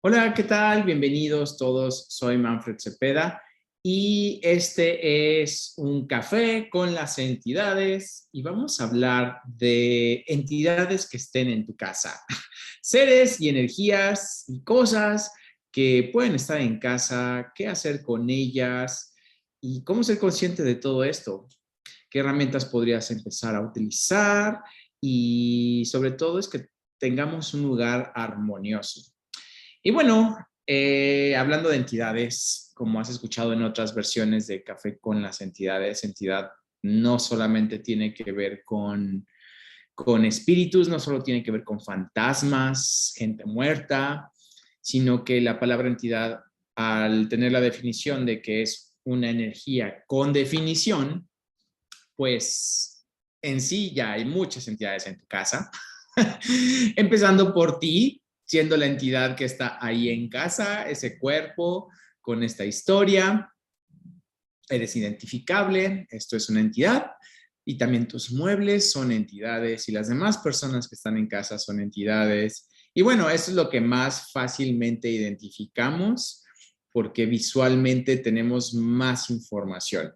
Hola, ¿qué tal? Bienvenidos todos. Soy Manfred Cepeda y este es un café con las entidades y vamos a hablar de entidades que estén en tu casa, seres y energías y cosas que pueden estar en casa, qué hacer con ellas y cómo ser consciente de todo esto, qué herramientas podrías empezar a utilizar y sobre todo es que tengamos un lugar armonioso. Y bueno, hablando de entidades, como has escuchado en otras versiones de Café con las entidades, entidad no solamente tiene que ver con espíritus, no solo tiene que ver con fantasmas, gente muerta, sino que la palabra entidad, al tener la definición de que es una energía con definición, pues en sí ya hay muchas entidades en tu casa, empezando por ti, siendo la entidad que está ahí en casa, ese cuerpo con esta historia. Eres identificable, esto es una entidad, y también tus muebles son entidades y las demás personas que están en casa son entidades. Y bueno, eso es lo que más fácilmente identificamos porque visualmente tenemos más información.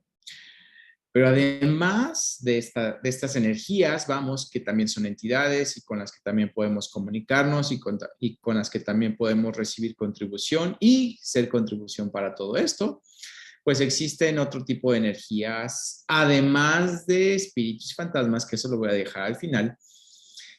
Pero además de estas energías, vamos, que también son entidades y con las que también podemos comunicarnos y con las que también podemos recibir contribución y ser contribución para todo esto, pues existen otro tipo de energías, además de espíritus y fantasmas, que eso lo voy a dejar al final,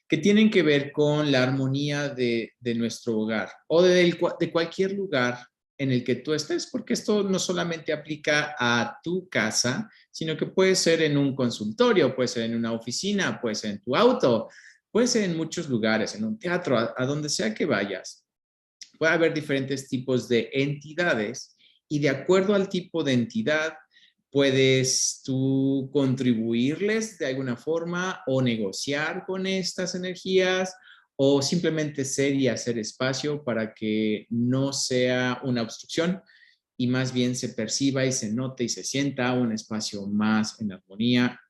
que tienen que ver con la armonía de nuestro hogar o de cualquier lugar en el que tú estés, porque esto no solamente aplica a tu casa, sino que puede ser en un consultorio, puede ser en una oficina, puede ser en tu auto, puede ser en muchos lugares, en un teatro, a donde sea que vayas. Puede haber diferentes tipos de entidades y de acuerdo al tipo de entidad, puedes tú contribuirles de alguna forma o negociar con estas energías o simplemente ser y hacer espacio para que no sea una obstrucción y más bien se perciba y se note y se sienta un espacio más en armonía.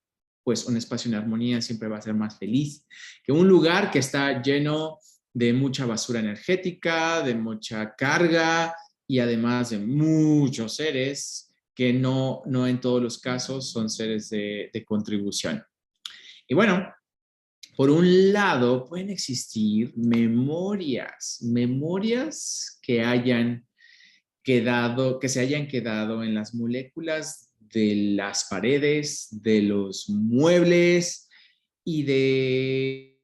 Pues un espacio en armonía siempre va a ser más feliz que un lugar que está lleno de mucha basura energética, de mucha carga y además de muchos seres que no en todos los casos son seres de contribución. Y bueno, por un lado pueden existir memorias que hayan quedado, que se hayan quedado en las moléculas de las paredes, de los muebles y de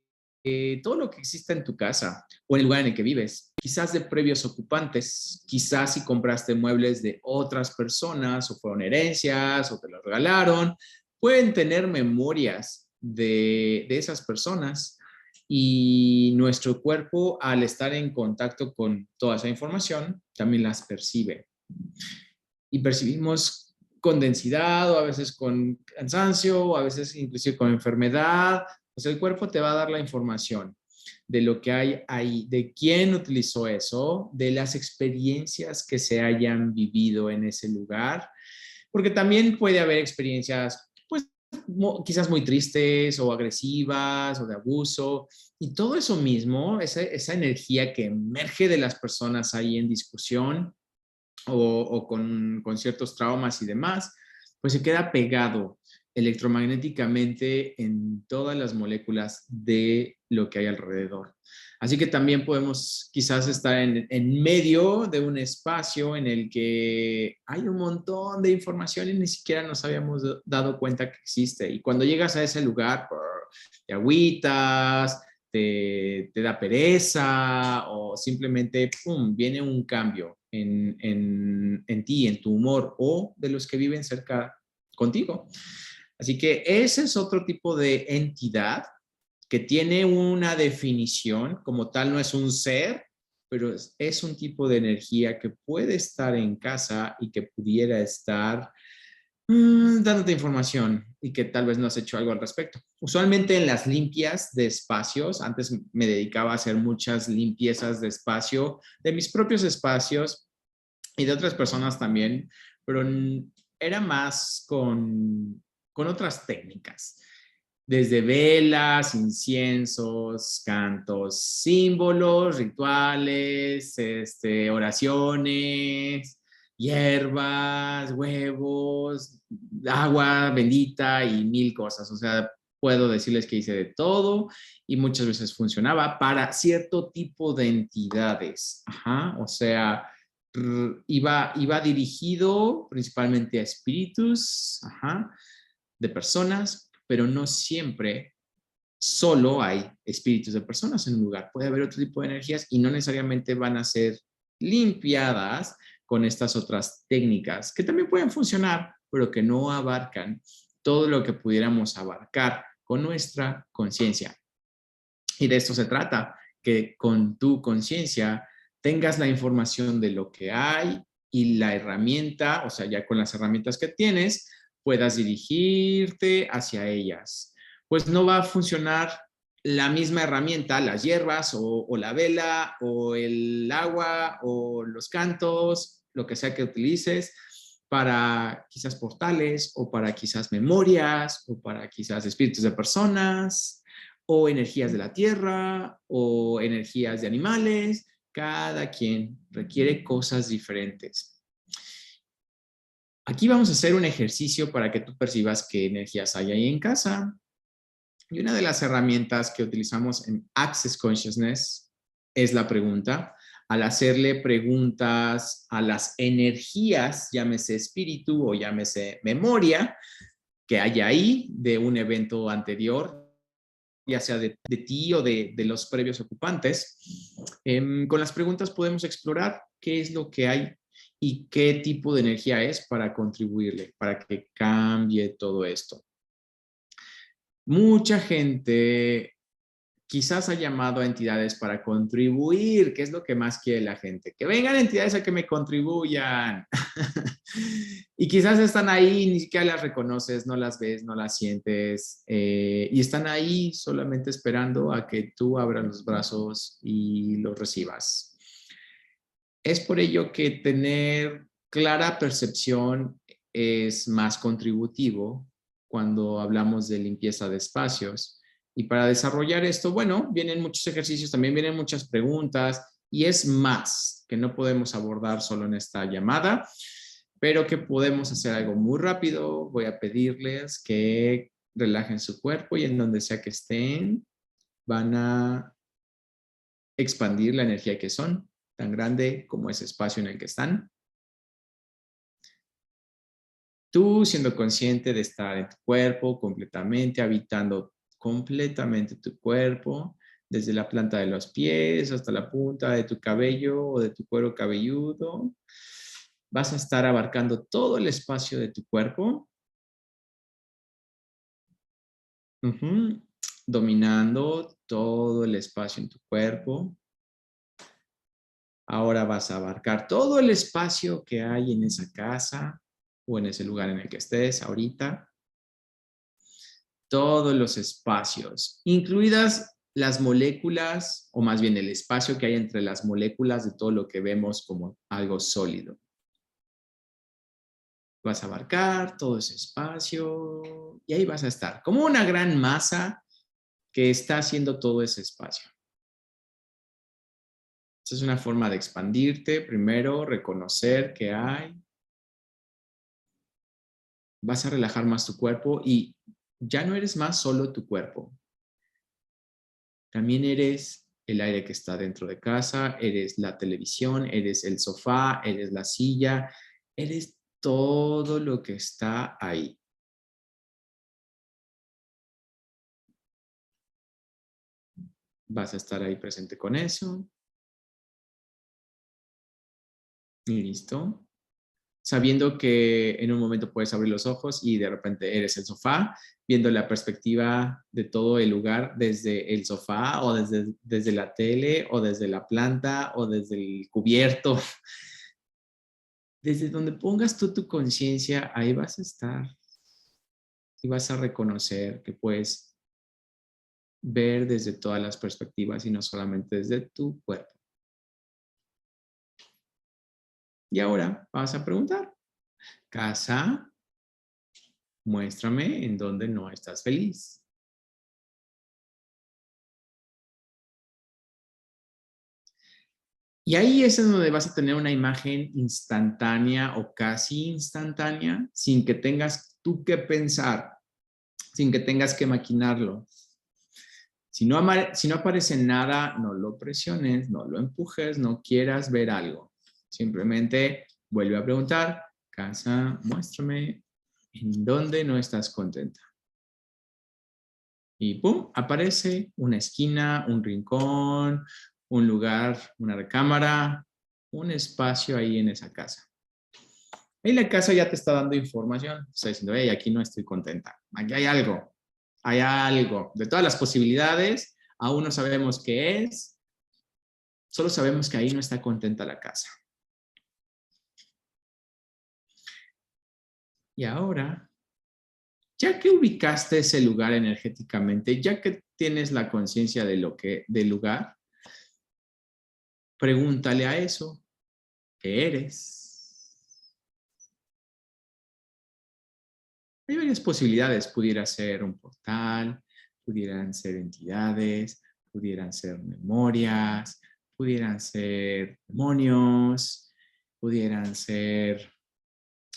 todo lo que exista en tu casa o en el lugar en el que vives. Quizás de previos ocupantes, quizás si compraste muebles de otras personas o fueron herencias o te los regalaron, pueden tener memorias de esas personas y nuestro cuerpo al estar en contacto con toda esa información también las percibe y percibimos con densidad o a veces con cansancio o a veces inclusive con enfermedad. Pues el cuerpo te va a dar la información de lo que hay ahí, de quién utilizó eso, de las experiencias que se hayan vivido en ese lugar, porque también puede haber experiencias, pues quizás muy tristes o agresivas o de abuso, y todo eso mismo, esa energía que emerge de las personas ahí en discusión, o con ciertos traumas y demás, pues se queda pegado electromagnéticamente en todas las moléculas de lo que hay alrededor. Así que también podemos quizás estar en medio de un espacio en el que hay un montón de información y ni siquiera nos habíamos dado cuenta que existe. Y cuando llegas a ese lugar, te agüitas, te da pereza o simplemente, ¡pum!, viene un cambio en ti, en tu humor o de los que viven cerca contigo. Así que ese es otro tipo de entidad que tiene una definición, como tal no es un ser, pero es un tipo de energía que puede estar en casa y que pudiera estar dándote información y que tal vez no has hecho algo al respecto. Usualmente en las limpias de espacios, antes me dedicaba a hacer muchas limpiezas de espacio, de mis propios espacios y de otras personas también, pero era más con otras técnicas. desde velas, inciensos, cantos, símbolos, rituales, oraciones, hierbas, huevos, agua bendita y mil cosas. O sea, puedo decirles que hice de todo y muchas veces funcionaba para cierto tipo de entidades. Ajá, o sea, iba dirigido principalmente a espíritus, ajá, de personas, pero no siempre solo hay espíritus de personas en un lugar. Puede haber otro tipo de energías y no necesariamente van a ser limpiadas con estas otras técnicas que también pueden funcionar, pero que no abarcan todo lo que pudiéramos abarcar con nuestra conciencia. Y de esto se trata, que con tu conciencia tengas la información de lo que hay y la herramienta, o sea, ya con las herramientas que tienes, puedas dirigirte hacia ellas. Pues no va a funcionar la misma herramienta, las hierbas o la vela o el agua o los cantos, lo que sea que utilices para quizás portales o para quizás memorias o para quizás espíritus de personas o energías de la tierra o energías de animales. Cada quien requiere cosas diferentes. Aquí vamos a hacer un ejercicio para que tú percibas qué energías hay ahí en casa. Y una de las herramientas que utilizamos en Access Consciousness es la pregunta. Al hacerle preguntas a las energías, llámese espíritu o llámese memoria, que hay ahí de un evento anterior, ya sea de ti o de los previos ocupantes. Con las preguntas podemos explorar qué es lo que hay y qué tipo de energía es para contribuirle, para que cambie todo esto. Mucha gente quizás ha llamado a entidades para contribuir, que es lo que más quiere la gente. Que vengan entidades a que me contribuyan. Y quizás están ahí, ni siquiera las reconoces, no las ves, no las sientes, y están ahí solamente esperando a que tú abras los brazos y los recibas. Es por ello que tener clara percepción es más contributivo cuando hablamos de limpieza de espacios. Y para desarrollar esto, bueno, vienen muchos ejercicios, también vienen muchas preguntas y es más que no podemos abordar solo en esta llamada, pero que podemos hacer algo muy rápido. Voy a pedirles que relajen su cuerpo y en donde sea que estén, van a expandir la energía que son, tan grande como ese espacio en el que están. Tú siendo consciente de estar en tu cuerpo completamente, habitando completamente tu cuerpo, desde la planta de los pies hasta la punta de tu cabello o de tu cuero cabelludo. Vas a estar abarcando todo el espacio de tu cuerpo, dominando todo el espacio en tu cuerpo. Ahora vas a abarcar todo el espacio que hay en esa casa o en ese lugar en el que estés ahorita. Todos los espacios, incluidas las moléculas, o más bien el espacio que hay entre las moléculas de todo lo que vemos como algo sólido. Vas a abarcar todo ese espacio y ahí vas a estar, como una gran masa que está haciendo todo ese espacio. Esa es una forma de expandirte. Primero, reconocer que hay. Vas a relajar más tu cuerpo y ya no eres más solo tu cuerpo. También eres el aire que está dentro de casa, eres la televisión, eres el sofá, eres la silla, eres todo lo que está ahí. Vas a estar ahí presente con eso. Y listo. Sabiendo que en un momento puedes abrir los ojos y de repente eres el sofá, viendo la perspectiva de todo el lugar desde el sofá o desde la tele o desde la planta o desde el cubierto. Desde donde pongas tú tu conciencia, ahí vas a estar y vas a reconocer que puedes ver desde todas las perspectivas y no solamente desde tu cuerpo. Y ahora vas a preguntar, casa, muéstrame en dónde no estás feliz. Y ahí es en donde vas a tener una imagen instantánea o casi instantánea, sin que tengas tú que pensar, sin que tengas que maquinarlo. Si no aparece nada, no lo presiones, no lo empujes, no quieras ver algo. Simplemente vuelve a preguntar, casa, muéstrame en dónde no estás contenta. Y ¡pum! Aparece una esquina, un rincón, un lugar, una recámara, un espacio ahí en esa casa. Ahí la casa ya te está dando información, está diciendo, hey, aquí no estoy contenta, aquí hay algo. De todas las posibilidades, aún no sabemos qué es, solo sabemos que ahí no está contenta la casa. Y ahora, ya que ubicaste ese lugar energéticamente, ya que tienes la conciencia de del lugar, pregúntale a eso, ¿qué eres? Hay varias posibilidades, pudiera ser un portal, pudieran ser entidades, pudieran ser memorias, pudieran ser demonios, pudieran ser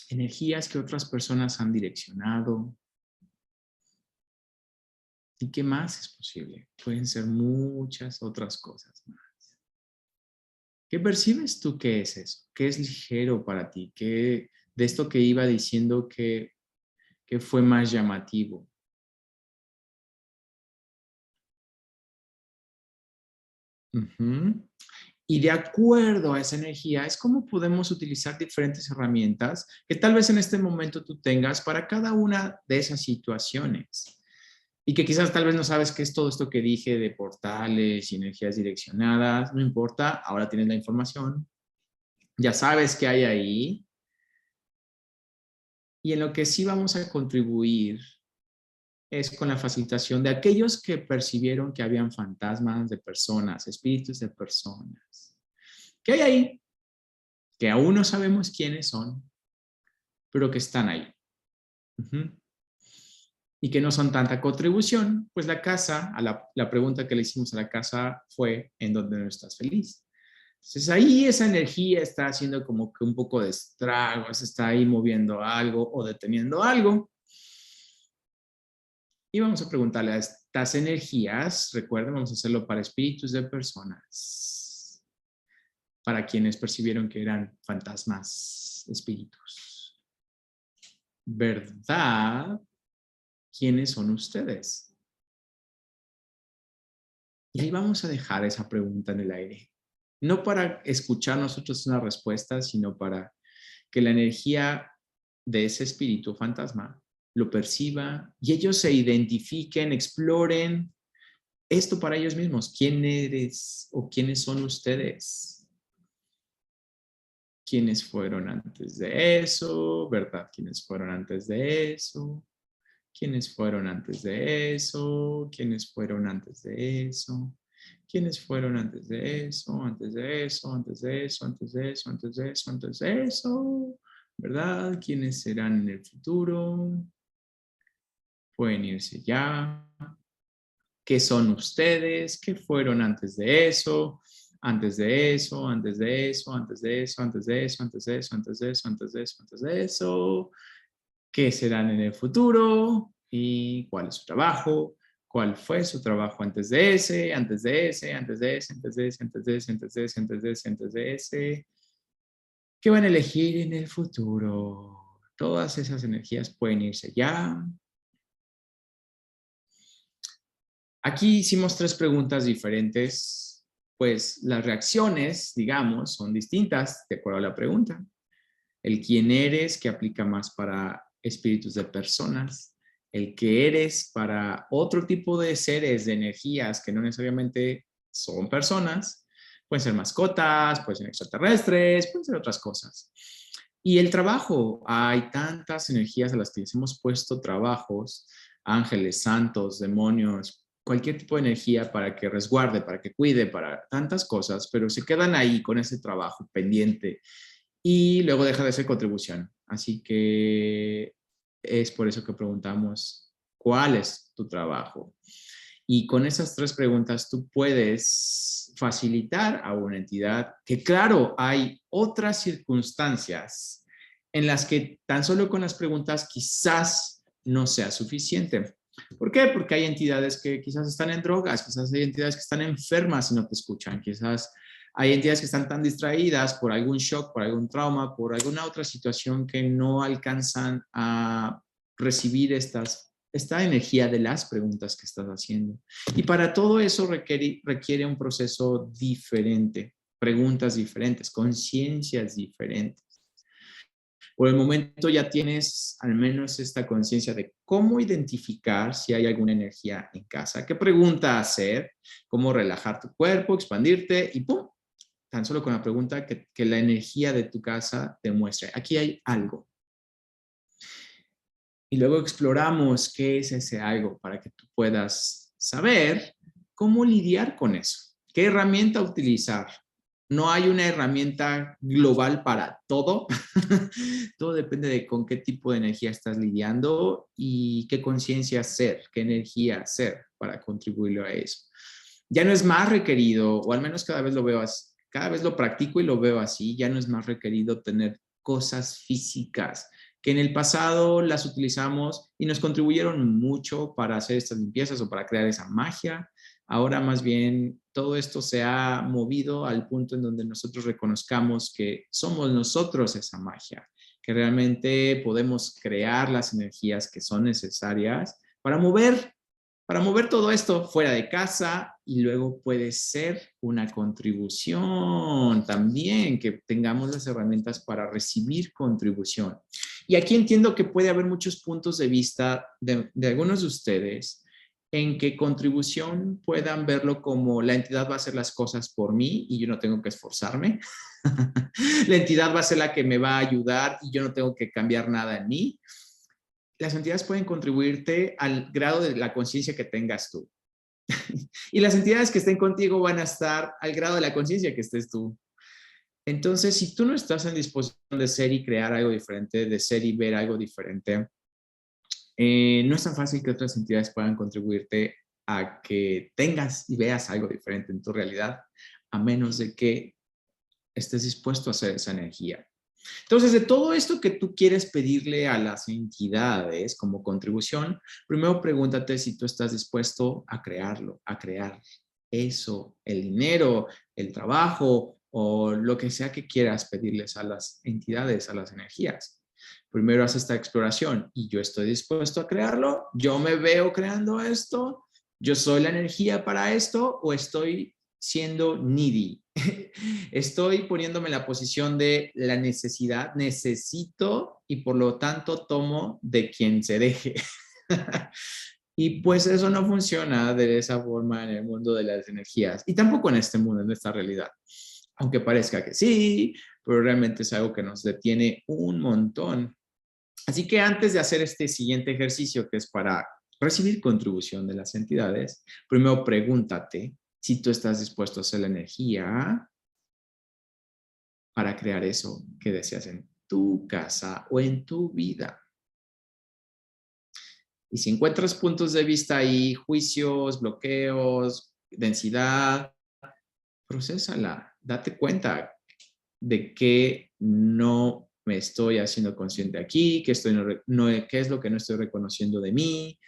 energías que otras personas han direccionado. ¿Y qué más es posible? Pueden ser muchas otras cosas más. ¿Qué percibes tú que es eso? ¿Qué es ligero para ti? ¿Qué de esto que iba diciendo que fue más llamativo? Ujú. Y de acuerdo a esa energía es como podemos utilizar diferentes herramientas que tal vez en este momento tú tengas para cada una de esas situaciones. Y que quizás tal vez no sabes qué es todo esto que dije de portales y energías direccionadas. No importa, ahora tienes la información. Ya sabes qué hay ahí. Y en lo que sí vamos a contribuir es con la facilitación de aquellos que percibieron que habían fantasmas de personas, espíritus de personas. ¿Qué hay ahí? Que aún no sabemos quiénes son, pero que están ahí. Uh-huh. Y que no son tanta contribución, pues la casa, la pregunta que le hicimos a la casa fue, ¿en dónde no estás feliz? Entonces ahí esa energía está haciendo como que un poco de estragos, está ahí moviendo algo o deteniendo algo. Y vamos a preguntarle a estas energías, recuerden, vamos a hacerlo para espíritus de personas, para quienes percibieron que eran fantasmas, espíritus. ¿Verdad? ¿Quiénes son ustedes? Y ahí vamos a dejar esa pregunta en el aire. No para escuchar nosotros una respuesta, sino para que la energía de ese espíritu fantasma lo perciba y ellos se identifiquen, exploren esto para ellos mismos. ¿Quién eres o quiénes son ustedes? ¿Quiénes fueron antes de eso? ¿Verdad? ¿Quiénes fueron antes de eso? ¿Quiénes fueron antes de eso? ¿Quiénes fueron antes de eso? ¿Quiénes fueron antes de eso? Antes de eso, antes de eso, antes de eso, antes de eso, antes de eso. ¿Verdad? ¿Quiénes serán en el futuro? Pueden irse ya. ¿Qué son ustedes? ¿Qué fueron antes de eso? Antes de eso, antes de eso, antes de eso, antes de eso, antes de eso, antes de eso, antes de eso, antes de eso. ¿Qué serán en el futuro? ¿Y cuál es su trabajo? ¿Cuál fue su trabajo antes de ese, antes de ese, antes de ese, antes de ese, antes de ese, antes de ese, antes de ese, antes de ese? ¿Qué van a elegir en el futuro? Todas esas energías pueden irse ya. Aquí hicimos tres preguntas diferentes, pues las reacciones, digamos, son distintas de acuerdo a la pregunta. El quién eres, que aplica más para espíritus de personas. El que eres para otro tipo de seres, de energías que no necesariamente son personas. Pueden ser mascotas, pueden ser extraterrestres, pueden ser otras cosas. Y el trabajo, hay tantas energías a las que les hemos puesto trabajos, ángeles, santos, demonios, cualquier tipo de energía para que resguarde, para que cuide, para tantas cosas, pero se quedan ahí con ese trabajo pendiente y luego deja de ser contribución. Así que es por eso que preguntamos, ¿cuál es tu trabajo? Y con esas 3 preguntas tú puedes facilitar a una entidad que, claro, hay otras circunstancias en las que tan solo con las preguntas quizás no sea suficiente. ¿Por qué? Porque hay entidades que quizás están en drogas, quizás hay entidades que están enfermas y no te escuchan, quizás hay entidades que están tan distraídas por algún shock, por algún trauma, por alguna otra situación que no alcanzan a recibir esta energía de las preguntas que estás haciendo. Y para todo eso requiere un proceso diferente, preguntas diferentes, conciencias diferentes. Por el momento ya tienes al menos esta conciencia de cómo identificar si hay alguna energía en casa, qué pregunta hacer, cómo relajar tu cuerpo, expandirte y ¡pum! Tan solo con la pregunta que la energía de tu casa te muestre. Aquí hay algo. Y luego exploramos qué es ese algo para que tú puedas saber cómo lidiar con eso, qué herramienta utilizar. No hay una herramienta global para todo. Todo depende de con qué tipo de energía estás lidiando y qué conciencia hacer, qué energía hacer para contribuir a eso. Ya no es más requerido, o al menos cada vez lo veo así, cada vez lo practico y lo veo así, ya no es más requerido tener cosas físicas que en el pasado las utilizamos y nos contribuyeron mucho para hacer estas limpiezas o para crear esa magia. Ahora más bien todo esto se ha movido al punto en donde nosotros reconozcamos que somos nosotros esa magia, que realmente podemos crear las energías que son necesarias para mover todo esto fuera de casa y luego puede ser una contribución también, que tengamos las herramientas para recibir contribución. Y aquí entiendo que puede haber muchos puntos de vista de algunos de ustedes en que contribución puedan verlo como la entidad va a hacer las cosas por mí y yo no tengo que esforzarme. La entidad va a ser la que me va a ayudar y yo no tengo que cambiar nada en mí. Las entidades pueden contribuirte al grado de la conciencia que tengas tú. Y las entidades que estén contigo van a estar al grado de la conciencia que estés tú. Entonces, si tú no estás en disposición de ser y crear algo diferente, de ser y ver algo diferente, no es tan fácil que otras entidades puedan contribuirte a que tengas y veas algo diferente en tu realidad, a menos de que estés dispuesto a hacer esa energía. Entonces, de todo esto que tú quieres pedirle a las entidades como contribución, primero pregúntate si tú estás dispuesto a crearlo, a crear eso, el dinero, el trabajo o lo que sea que quieras pedirles a las entidades, a las energías. Primero haz esta exploración y yo estoy dispuesto a crearlo, yo me veo creando esto, yo soy la energía para esto o estoy siendo needy. Estoy poniéndome en la posición de la necesidad, necesito y por lo tanto tomo de quien se deje. Y pues eso no funciona de esa forma en el mundo de las energías y tampoco en este mundo, en esta realidad. Aunque parezca que sí, pero realmente es algo que nos detiene un montón. Así que antes de hacer este siguiente ejercicio, que es para recibir contribución de las entidades, primero pregúntate si tú estás dispuesto a hacer la energía para crear eso que deseas en tu casa o en tu vida. Y si encuentras puntos de vista ahí, juicios, bloqueos, densidad, procésala, date cuenta de que no me estoy haciendo consciente aquí, qué es lo que no estoy reconociendo de mí,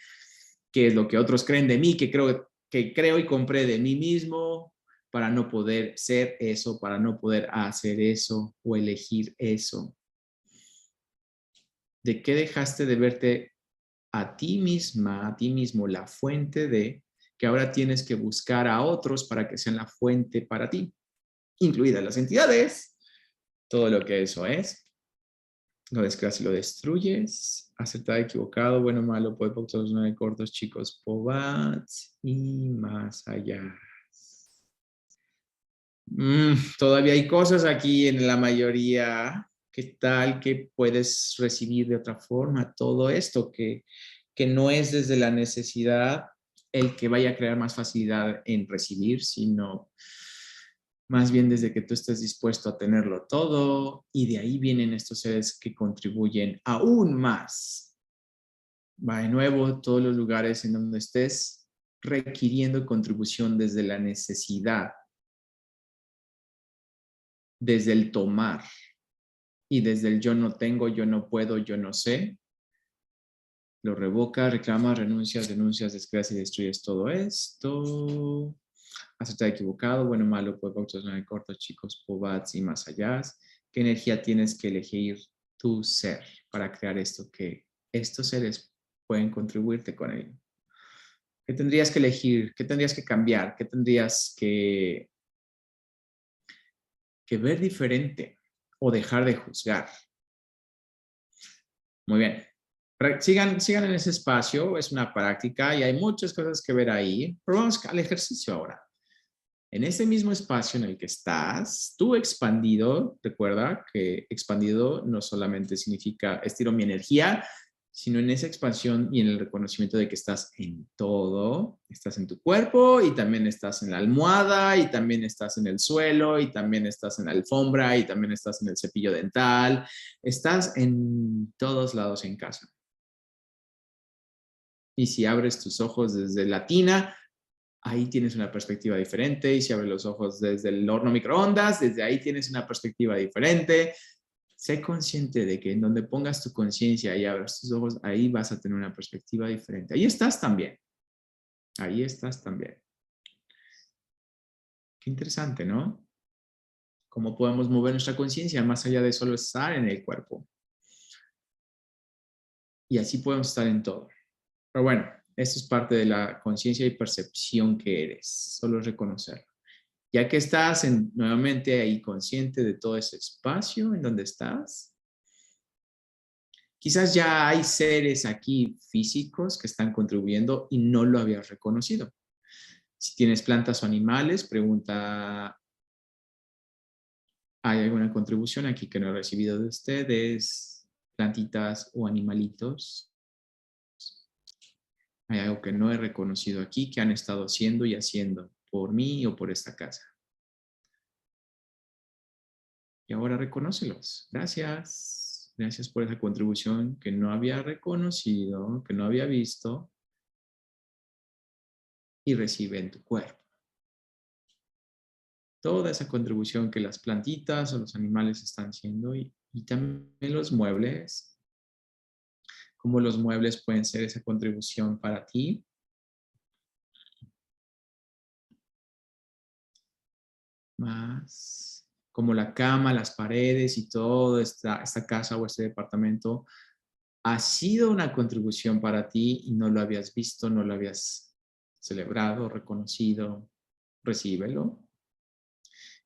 qué es lo que otros creen de mí, que creo y compré de mí mismo para no poder ser eso, para no poder hacer eso o elegir eso. ¿De qué dejaste de verte a ti misma, a ti mismo, la fuente de que ahora tienes que buscar a otros para que sean la fuente para ti, incluidas las entidades, todo lo que eso es? Lo descreas y lo destruyes. Acertado, equivocado, bueno, malo, todos 9 cortos, chicos, pobats y más allá. Todavía hay cosas aquí en la mayoría. ¿Qué tal que puedes recibir de otra forma todo esto que no es desde la necesidad el que vaya a crear más facilidad en recibir, sino más bien desde que tú estés dispuesto a tenerlo todo y de ahí vienen estos seres que contribuyen aún más? Va de nuevo, todos los lugares en donde estés, requiriendo contribución desde la necesidad, desde el tomar y desde el yo no tengo, yo no puedo, yo no sé, lo revoca, reclama, renuncias, denuncias, descreas y destruyes todo esto. Acertado, equivocado, bueno, malo, pues en corto, chicos, pobats y más allá. ¿Qué energía tienes que elegir tu ser para crear esto? Que estos seres pueden contribuirte con ello. ¿Qué tendrías que elegir? ¿Qué tendrías que cambiar? ¿Qué tendrías que ver diferente o dejar de juzgar? Muy bien. Sigan en ese espacio, es una práctica y hay muchas cosas que ver ahí, pero vamos al ejercicio ahora. En ese mismo espacio en el que estás, tú expandido, recuerda que expandido no solamente significa estiro mi energía, sino en esa expansión y en el reconocimiento de que estás en todo, estás en tu cuerpo y también estás en la almohada y también estás en el suelo y también estás en la alfombra y también estás en el cepillo dental, estás en todos lados en casa. Y si abres tus ojos desde la tina, ahí tienes una perspectiva diferente. Y si abres los ojos desde el horno microondas, desde ahí tienes una perspectiva diferente. Sé consciente de que en donde pongas tu conciencia y abras tus ojos, ahí vas a tener una perspectiva diferente. Ahí estás también. Ahí estás también. Qué interesante, ¿no? Cómo podemos mover nuestra conciencia más allá de solo estar en el cuerpo. Y así podemos estar en todo. Pero bueno, esto es parte de la conciencia y percepción que eres. Solo reconocerlo. Ya que estás nuevamente ahí consciente de todo ese espacio en donde estás, quizás ya hay seres aquí físicos que están contribuyendo y no lo habías reconocido. Si tienes plantas o animales, pregunta, ¿hay alguna contribución aquí que no he recibido de ustedes? Plantitas o animalitos. ¿Hay algo que no he reconocido aquí que han estado haciendo y haciendo por mí o por esta casa? Y ahora reconócelos. Gracias. Gracias por esa contribución que no había reconocido, que no había visto y recibe en tu cuerpo. Toda esa contribución que las plantitas o los animales están haciendo y también los muebles, cómo los muebles pueden ser esa contribución para ti. Más como la cama, las paredes y toda esta casa o este departamento ha sido una contribución para ti y no lo habías visto, no lo habías celebrado, reconocido, recíbelo.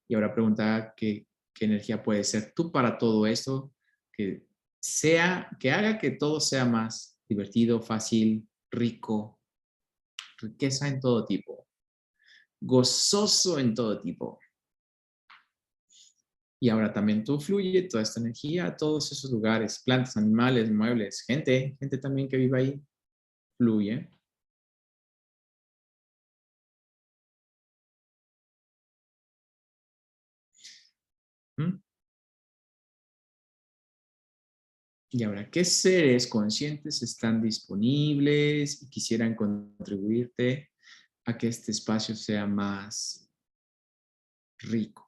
Y ahora pregunta qué energía puede ser tú para todo esto, que haga que todo sea más divertido, fácil, rico, riqueza en todo tipo, gozoso en todo tipo. Y ahora también tú fluye toda esta energía a todos esos lugares, plantas, animales, muebles, gente también que vive ahí, fluye. ¿Mm? Y ahora, ¿qué seres conscientes están disponibles y quisieran contribuirte a que este espacio sea más rico?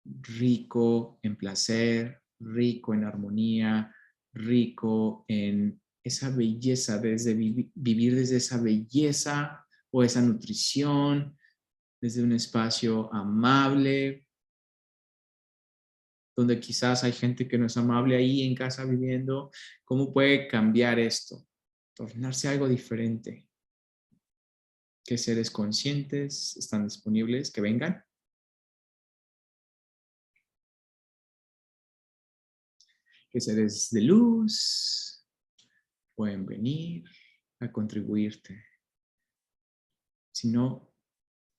Rico en placer, rico en armonía, rico en esa belleza, desde vivir desde esa belleza o esa nutrición, desde un espacio amable, donde quizás hay gente que no es amable ahí en casa viviendo. ¿Cómo puede cambiar esto? Tornarse algo diferente. ¿Qué seres conscientes están disponibles? Que vengan. ¿Qué seres de luz pueden venir a contribuirte? Si no,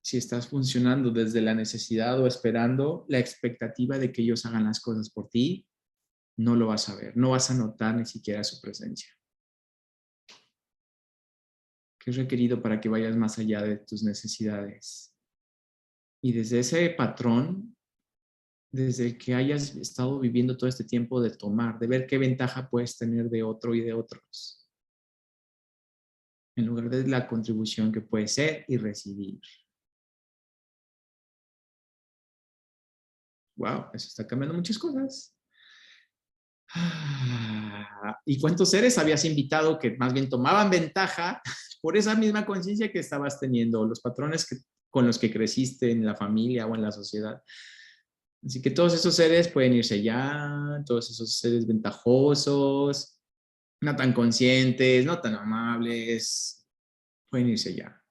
si estás funcionando desde la necesidad o esperando la expectativa de que ellos hagan las cosas por ti, no lo vas a ver, no vas a notar ni siquiera su presencia. ¿Qué es requerido para que vayas más allá de tus necesidades? Y desde ese patrón, desde el que hayas estado viviendo todo este tiempo de tomar, de ver qué ventaja puedes tener de otro y de otros. en lugar de la contribución que puede ser y recibir. Wow, eso está cambiando muchas cosas. ¿Y cuántos seres habías invitado que más bien tomaban ventaja por esa misma conciencia que estabas teniendo, los patrones con los que creciste en la familia o en la sociedad? Así que todos esos seres pueden irse ya, todos esos seres ventajosos, no tan conscientes, no tan amables, pueden irse ya.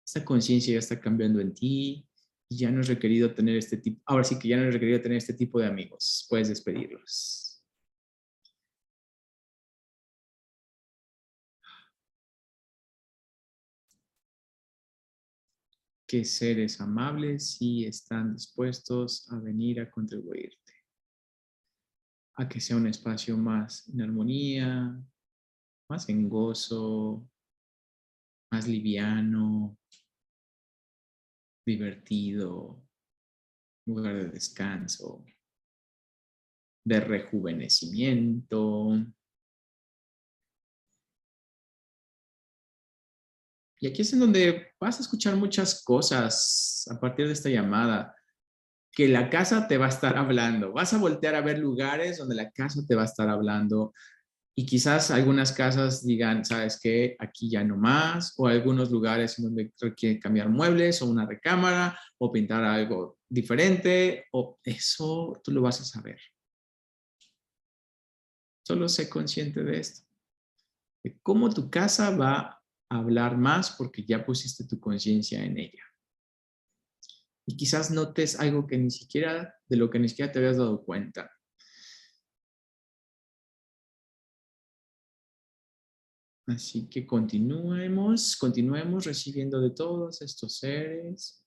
Esta conciencia ya está cambiando en ti y ya no es requerido tener este tipo, ahora sí que ya no es requerido tener este tipo de amigos, puedes despedirlos. ¿Qué seres amables sí están dispuestos a venir a contribuirte? A que sea un espacio más en armonía, más en gozo, más liviano, divertido, lugar de descanso, de rejuvenecimiento. Y aquí es en donde vas a escuchar muchas cosas a partir de esta llamada, que la casa te va a estar hablando. Vas a voltear a ver lugares donde la casa te va a estar hablando. Y quizás algunas casas digan, ¿sabes qué? Aquí ya no más, o algunos lugares en donde requieren cambiar muebles o una recámara o pintar algo diferente, o eso tú lo vas a saber. Solo sé consciente de esto, de cómo tu casa va a hablar más porque ya pusiste tu conciencia en ella. Y quizás notes algo que ni siquiera, de lo que ni siquiera te habías dado cuenta. Así que continuemos recibiendo de todos estos seres,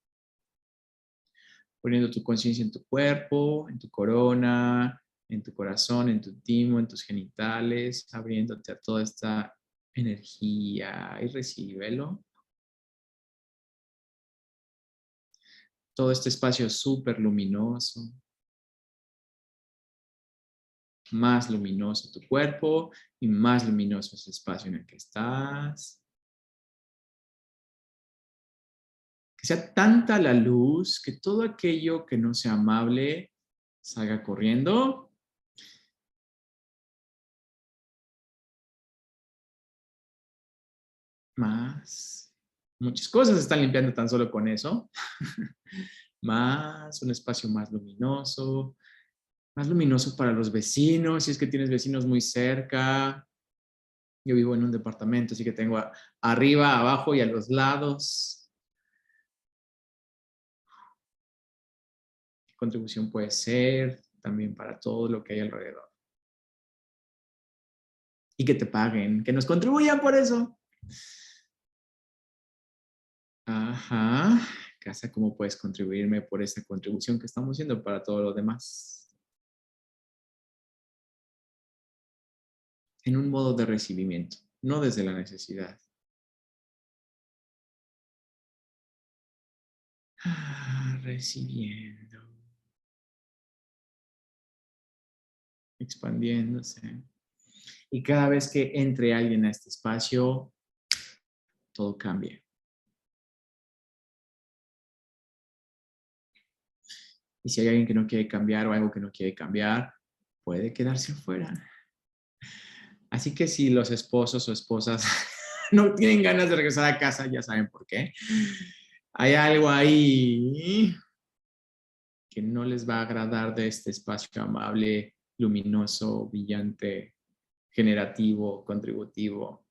poniendo tu conciencia en tu cuerpo, en tu corona, en tu corazón, en tu timo, en tus genitales, abriéndote a toda esta energía y recíbelo. Todo este espacio súper luminoso, más luminoso tu cuerpo y más luminoso ese espacio en el que estás. Que sea tanta la luz que todo aquello que no sea amable salga corriendo. Más. Muchas cosas se están limpiando tan solo con eso. Más, un espacio más luminoso para los vecinos, si es que tienes vecinos muy cerca. Yo vivo en un departamento, así que tengo arriba, abajo y a los lados. ¿Qué contribución puede ser también para todo lo que hay alrededor? Y que te paguen, que nos contribuyan por eso. Ajá. Casa, ¿cómo puedes contribuirme por esta contribución que estamos haciendo para todo lo demás? En un modo de recibimiento, no desde la necesidad. Recibiendo, expandiéndose. Y cada vez que entre alguien a este espacio, todo cambia. Y si hay alguien que no quiere cambiar o algo que no quiere cambiar, puede quedarse afuera. Así que si los esposos o esposas no tienen ganas de regresar a casa, ya saben por qué. Hay algo ahí que no les va a agradar de este espacio amable, luminoso, brillante, generativo, contributivo.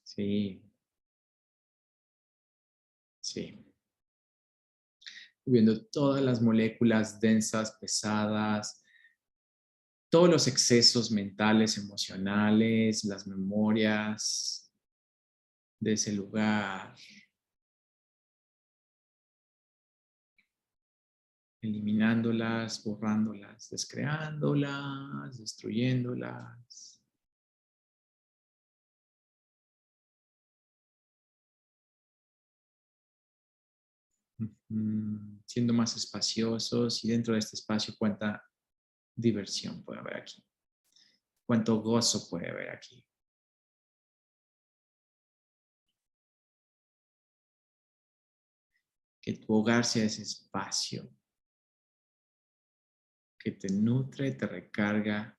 Sí, sí. Viendo todas las moléculas densas, pesadas, todos los excesos mentales, emocionales, las memorias de ese lugar, eliminándolas, borrándolas, descreándolas, destruyéndolas. Siendo más espaciosos y dentro de este espacio diversión puede haber aquí? ¿Cuánto gozo puede haber aquí? Que tu hogar sea ese espacio que te nutre, te recarga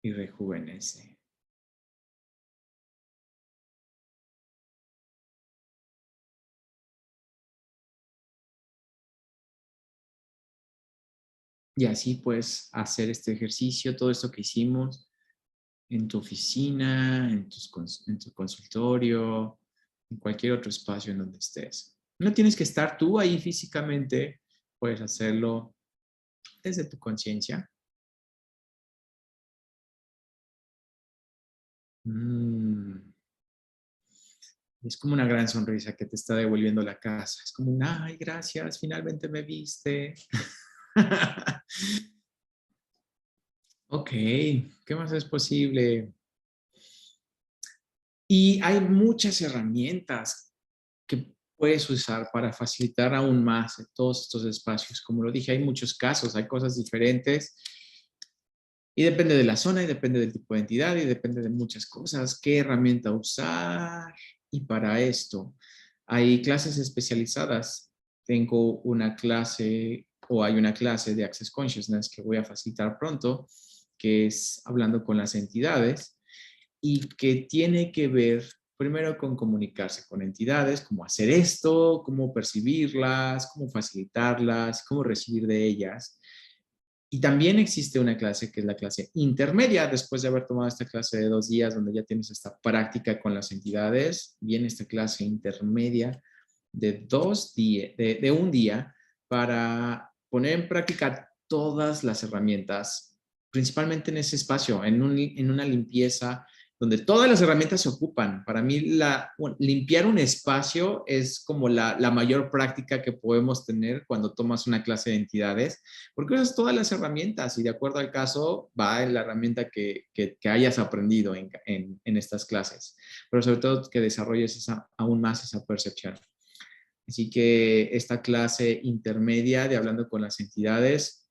y rejuvenece. Y así puedes hacer este ejercicio, todo esto que hicimos en tu oficina, en tu consultorio, en cualquier otro espacio en donde estés. No tienes que estar tú ahí físicamente, puedes hacerlo desde tu conciencia. Mm, Es como una gran sonrisa que te está devolviendo la casa. Es como un, ay, gracias, finalmente me viste. Ok, ¿qué más es posible? Y hay muchas herramientas que puedes usar para facilitar aún más todos estos espacios. Como lo dije, hay muchos casos, hay cosas diferentes y depende de la zona y depende del tipo de entidad y depende de muchas cosas, qué herramienta usar. Y para esto hay clases especializadas. Tengo una clase o hay una clase de Access Consciousness que voy a facilitar pronto, que es hablando con las entidades y que tiene que ver primero con comunicarse con entidades, cómo hacer esto, cómo percibirlas, cómo facilitarlas, cómo recibir de ellas. Y también existe una clase que es la clase intermedia, después de haber tomado esta clase de 2 días, donde ya tienes esta práctica con las entidades, viene esta clase intermedia de 2 días, de un día, para poner en práctica todas las herramientas, principalmente en ese espacio, en una limpieza donde todas las herramientas se ocupan. Para mí, limpiar un espacio es como la mayor práctica que podemos tener cuando tomas una clase de entidades, porque usas todas las herramientas y de acuerdo al caso va en la herramienta que hayas aprendido en estas clases, pero sobre todo que desarrolles aún más esa percepción. Así que esta clase intermedia de hablando con las entidades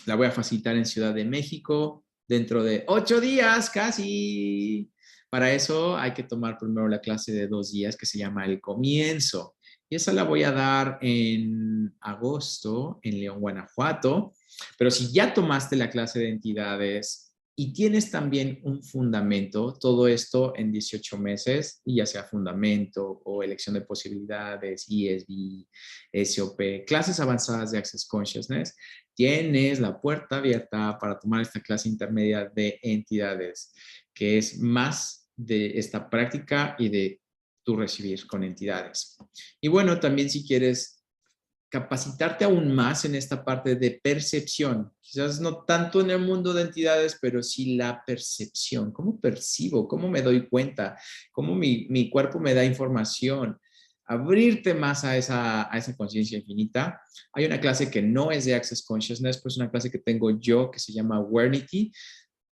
la voy a facilitar en Ciudad de México dentro de 8 días casi. Para eso hay que tomar primero la clase de 2 días que se llama El Comienzo. Y esa la voy a dar en agosto en León, Guanajuato. Pero si ya tomaste la clase de entidades y tienes también un fundamento, todo esto en 18 meses, y ya sea fundamento o elección de posibilidades, ESB, SOP, clases avanzadas de Access Consciousness, tienes la puerta abierta para tomar esta clase intermedia de entidades, que es más de esta práctica y de tu recibir con entidades. Y bueno, también si quieres capacitarte aún más en esta parte de percepción, quizás no tanto en el mundo de entidades, pero sí la percepción, cómo percibo, cómo me doy cuenta, cómo mi cuerpo me da información, abrirte más a esa conciencia infinita. Hay una clase que no es de Access Consciousness, pues una clase que tengo yo que se llama Awarenity,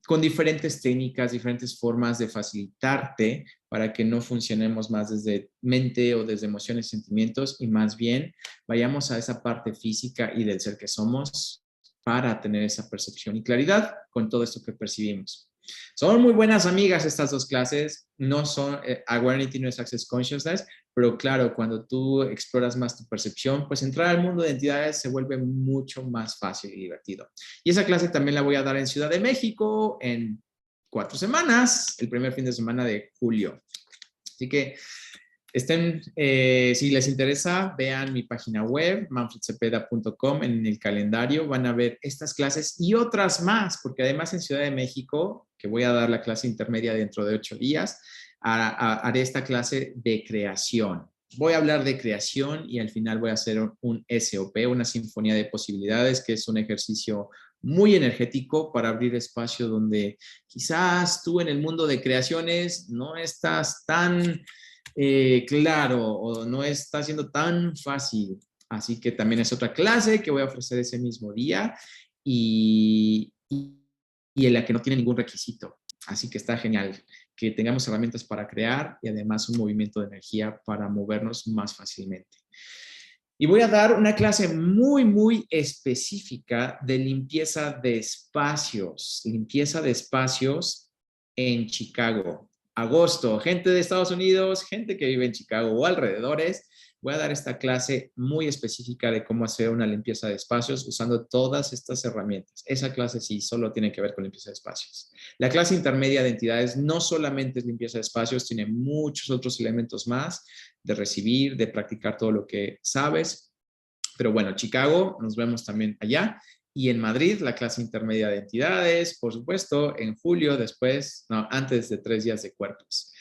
con diferentes técnicas, diferentes formas de facilitarte para que no funcionemos más desde mente o desde emociones, sentimientos y más bien vayamos a esa parte física y del ser que somos para tener esa percepción y claridad con todo esto que percibimos. Son muy buenas amigas estas dos clases, no son, Awareness no es Access Consciousness, pero claro, cuando tú exploras más tu percepción, pues entrar al mundo de entidades se vuelve mucho más fácil y divertido. Y esa clase también la voy a dar en Ciudad de México en 4 semanas, el primer fin de semana de julio. Así que si les interesa, vean mi página web, manfredcepeda.com, en el calendario van a ver estas clases y otras más, porque además en Ciudad de México, que voy a dar la clase intermedia dentro de 8 días, haré esta clase de creación. Voy a hablar de creación y al final voy a hacer un SOP, una sinfonía de posibilidades, que es un ejercicio muy energético para abrir espacio donde quizás tú en el mundo de creaciones no estás tan claro o no está siendo tan fácil. Así que también es otra clase que voy a ofrecer ese mismo día y en la que no tiene ningún requisito. Así que está genial que tengamos herramientas para crear y además un movimiento de energía para movernos más fácilmente. Y voy a dar una clase muy, muy específica de limpieza de espacios en Chicago. Agosto, gente de Estados Unidos, gente que vive en Chicago o alrededores, voy a dar esta clase muy específica de cómo hacer una limpieza de espacios usando todas estas herramientas. Esa clase sí solo tiene que ver con limpieza de espacios. La clase intermedia de entidades no solamente es limpieza de espacios, tiene muchos otros elementos más de recibir, de practicar todo lo que sabes. Pero bueno, Chicago, nos vemos también allá. Y en Madrid, la clase intermedia de entidades, por supuesto, en julio, después, no, antes de 3 días de cuerpos.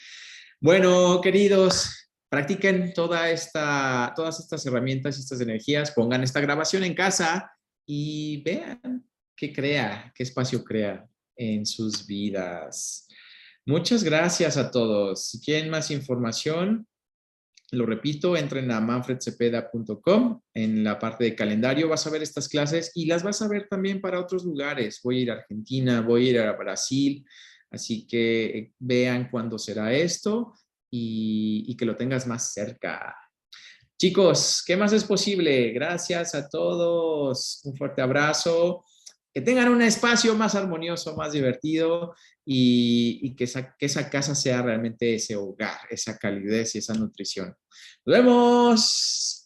Bueno, queridos, practiquen todas estas herramientas y estas energías, pongan esta grabación en casa y vean qué espacio crea en sus vidas. Muchas gracias a todos. Si quieren más información, lo repito, entren a manfredcepeda.com. En la parte de calendario vas a ver estas clases y las vas a ver también para otros lugares. Voy a ir a Argentina, voy a ir a Brasil, así que vean cuándo será esto y que lo tengas más cerca. Chicos, ¿qué más es posible? Gracias a todos. Un fuerte abrazo. Que tengan un espacio más armonioso, más divertido y que esa casa sea realmente ese hogar, esa calidez y esa nutrición. Nos vemos.